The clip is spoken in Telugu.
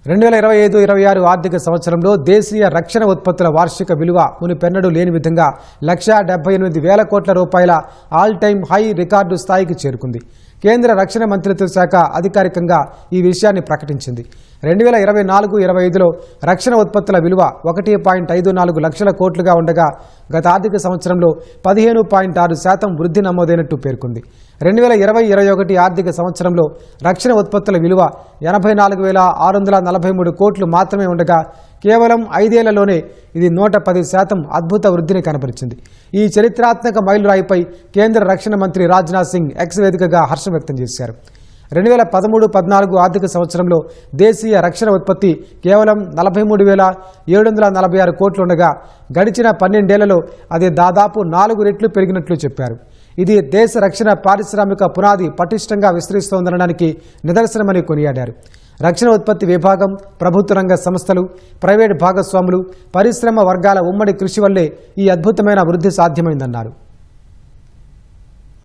2025-26 ఆర్థిక సంవత్సరంలో దేశీయ రక్షణ ఉత్పత్తుల వార్షిక విలువ మునుపెన్నడూ లేని విధంగా 1,78,000 కోట్ల రూపాయల ఆల్ టైమ్ హై రికార్డు స్థాయికి చేరుకుంది. కేంద్ర రక్షణ మంత్రిత్వ శాఖ అధికారికంగా ఈ విషయాన్ని ప్రకటించింది. 2024-25లో రక్షణ ఉత్పత్తుల విలువ 1.54 లక్షల కోట్లుగా ఉండగా గత ఆర్థిక సంవత్సరంలో 15.6% వృద్ధి నమోదైనట్టు పేర్కొంది. 2020-21 ఆర్థిక సంవత్సరంలో రక్షణ ఉత్పత్తుల విలువ 84,643 కోట్లు మాత్రమే ఉండగా కేవలం 5 ఏళ్లలోనే ఇది 110% అద్భుత వృద్ధిని కనబరిచింది. ఈ చరిత్రాత్మక మైలురాయిపై కేంద్ర రక్షణ మంత్రి రాజ్నాథ్ సింగ్ ఎక్స్ వేదికగా హర్షం వ్యక్తం చేశారు. 2013-14 ఆర్థిక సంవత్సరంలో దేశీయ రక్షణ ఉత్పత్తి కేవలం 43,746 కోట్లు ఉండగా గడిచిన 12 ఏళ్లలో అది దాదాపు 4 రెట్లు పెరిగినట్లు చెప్పారు. ఇది దేశ రక్షణ పారిశ్రామిక పునాది పటిష్టంగా విస్తరిస్తోందనడానికి నిదర్శనమని కొనియాడారు. రక్షణ ఉత్పత్తి విభాగం, ప్రభుత్వ రంగ సంస్థలు, ప్రైవేటు భాగస్వాములు, పరిశ్రమ వర్గాల ఉమ్మడి కృషి వల్లే ఈ అద్భుతమైన వృద్ధి సాధ్యమైందన్నారు.